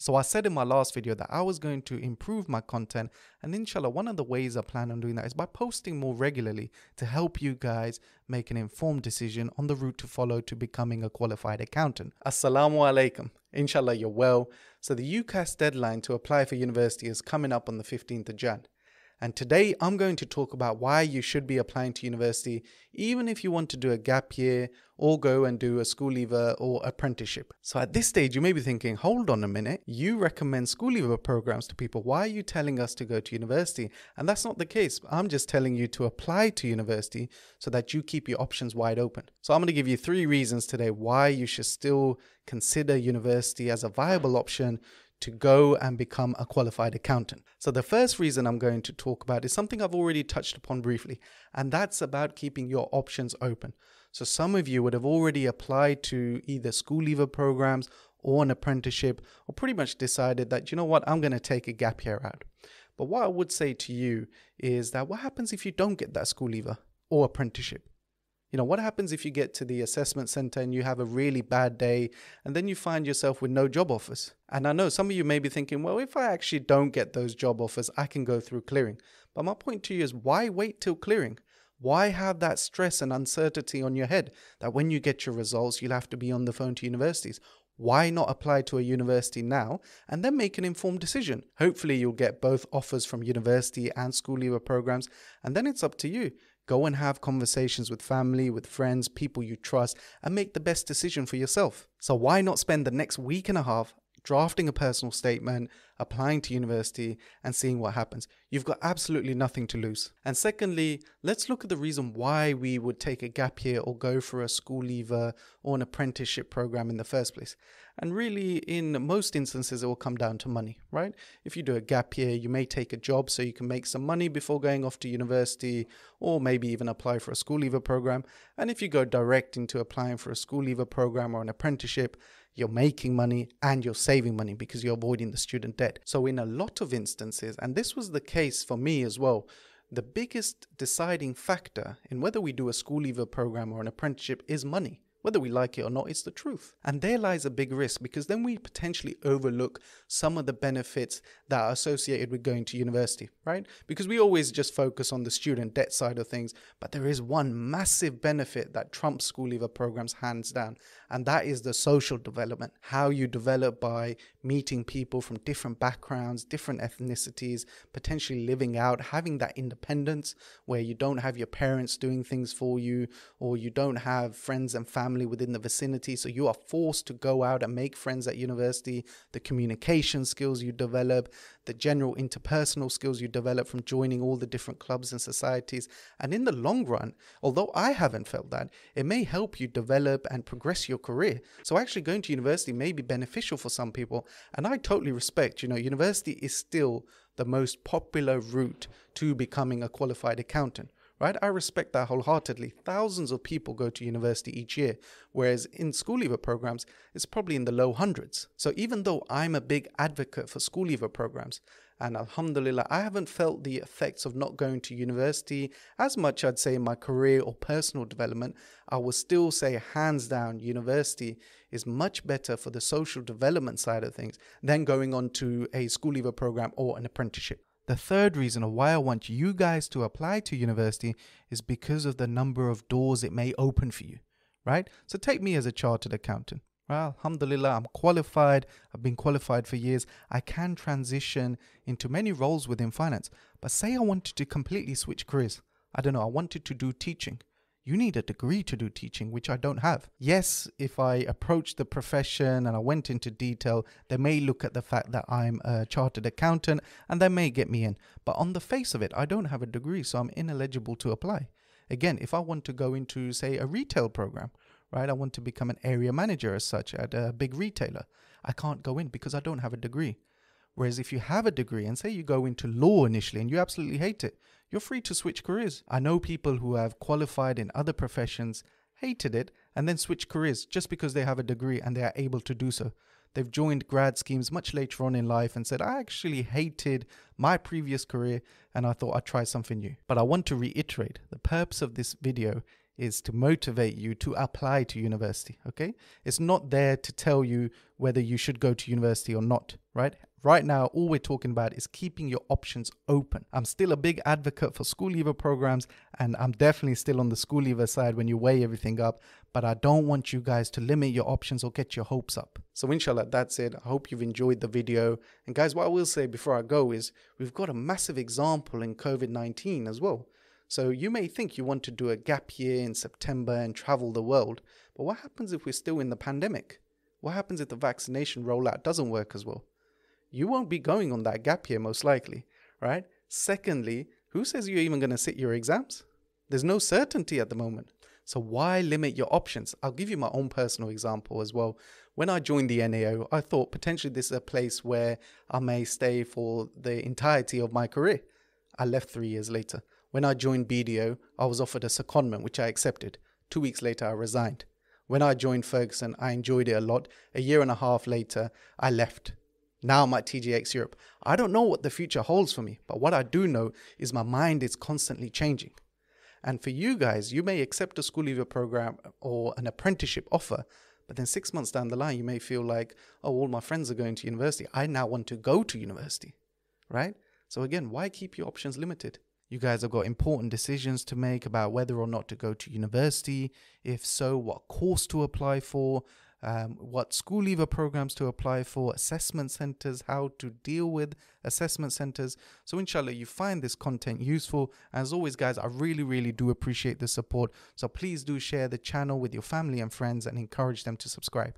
So I said in my last video that I was going to improve my content, and inshallah, one of the ways I plan on doing that is by posting more regularly to help you guys make an informed decision on the route to follow to becoming a qualified accountant. Assalamu alaikum. Inshallah, you're well. So the UCAS deadline to apply for university is coming up on the 15th of Jan. And today I'm going to talk about why you should be applying to university, even if you want to do a gap year or go and do a school leaver or apprenticeship. So at this stage, you may be thinking, hold on a minute, you recommend school leaver programs to people. Why are you telling us to go to university? And that's not the case. I'm just telling you to apply to university so that you keep your options wide open. So I'm going to give you 3 reasons today why you should still consider university as a viable option to go and become a qualified accountant. So the first reason I'm going to talk about is something I've already touched upon briefly, and that's about keeping your options open. So some of you would have already applied to either school leaver programs or an apprenticeship, or pretty much decided that, you know what, I'm going to take a gap year out. But what I would say to you is that what happens if you don't get that school leaver or apprenticeship? You know, what happens if you get to the assessment center and you have a really bad day and then you find yourself with no job offers? And I know some of you may be thinking, well, if I actually don't get those job offers, I can go through clearing. But my point to you is, why wait till clearing? Why have that stress and uncertainty on your head that when you get your results, you'll have to be on the phone to universities? Why not apply to a university now and then make an informed decision? Hopefully you'll get both offers from university and school leaver programs, and then it's up to you. Go and have conversations with family, with friends, people you trust, and make the best decision for yourself. So why not spend the next week and a half drafting a personal statement, applying to university, and seeing what happens? You've got absolutely nothing to lose. And secondly, let's look at the reason why we would take a gap year or go for a school leaver or an apprenticeship program in the first place. And really, in most instances, it will come down to money, right? If you do a gap year, you may take a job so you can make some money before going off to university, or maybe even apply for a school leaver program. And if you go direct into applying for a school leaver program or an apprenticeship, you're making money and you're saving money because you're avoiding the student debt. So in a lot of instances, and this was the case for me as well, the biggest deciding factor in whether we do a school leaver program or an apprenticeship is money. Whether we like it or not, it's the truth. And there lies a big risk, because then we potentially overlook some of the benefits that are associated with going to university, right? Because we always just focus on the student debt side of things, but there is one massive benefit that trumps school leaver programs hands down, and that is the social development. How you develop by meeting people from different backgrounds, different ethnicities, potentially living out, having that independence where you don't have your parents doing things for you, or you don't have friends and family within the vicinity, so you are forced to go out and make friends at university. The communication skills you develop, the general interpersonal skills you develop from joining all the different clubs and societies, and in the long run, although I haven't felt that, it may help you develop and progress your career. So actually going to university may be beneficial for some people, and I totally respect, university is still the most popular route to becoming a qualified accountant. Right? I respect that wholeheartedly. Thousands of people go to university each year, whereas in school leaver programs, it's probably in the low hundreds. So even though I'm a big advocate for school leaver programs, and alhamdulillah, I haven't felt the effects of not going to university as much, I'd say, in my career or personal development, I will still say hands down, university is much better for the social development side of things than going on to a school leaver program or an apprenticeship. The third reason of why I want you guys to apply to university is because of the number of doors it may open for you, right? So take me as a chartered accountant. Well, alhamdulillah, I'm qualified. I've been qualified for years. I can transition into many roles within finance. But say I wanted to completely switch careers. I don't know, I wanted to do teaching. You need a degree to do teaching, which I don't have. Yes, if I approach the profession and I went into detail, they may look at the fact that I'm a chartered accountant and they may get me in. But on the face of it, I don't have a degree, so I'm ineligible to apply. Again, if I want to go into, say, a retail program, right? I want to become an area manager as such at a big retailer. I can't go in because I don't have a degree. Whereas if you have a degree and say you go into law initially and you absolutely hate it, you're free to switch careers. I know people who have qualified in other professions, hated it, and then switch careers just because they have a degree and they are able to do so. They've joined grad schemes much later on in life and said, I actually hated my previous career and I thought I'd try something new. But I want to reiterate, the purpose of this video is to motivate you to apply to university, okay? It's not there to tell you whether you should go to university or not, right? Right now, all we're talking about is keeping your options open. I'm still a big advocate for school leaver programs, and I'm definitely still on the school leaver side when you weigh everything up, but I don't want you guys to limit your options or get your hopes up. So inshallah, that's it. I hope you've enjoyed the video. And guys, what I will say before I go is we've got a massive example in COVID-19 as well. So you may think you want to do a gap year in September and travel the world, but what happens if we're still in the pandemic? What happens if the vaccination rollout doesn't work as well? You won't be going on that gap year most likely, right? Secondly, who says you're even going to sit your exams? There's no certainty at the moment. So why limit your options? I'll give you my own personal example as well. When I joined the NAO, I thought potentially this is a place where I may stay for the entirety of my career. I left 3 years later. When I joined BDO, I was offered a secondment, which I accepted. 2 weeks later, I resigned. When I joined Ferguson, I enjoyed it a lot. A year and a half later, I left. Now I'm at TGX Europe. I don't know what the future holds for me, but what I do know is my mind is constantly changing. And for you guys, you may accept a school leaver program or an apprenticeship offer, but then 6 months down the line, you may feel like, oh, all my friends are going to university. I now want to go to university, right? So again, why keep your options limited? You guys have got important decisions to make about whether or not to go to university. If so, what course to apply for, what school leaver programs to apply for, assessment centers, how to deal with assessment centers. So inshallah, you find this content useful. As always, guys, I really do appreciate the support. So please do share the channel with your family and friends and encourage them to subscribe.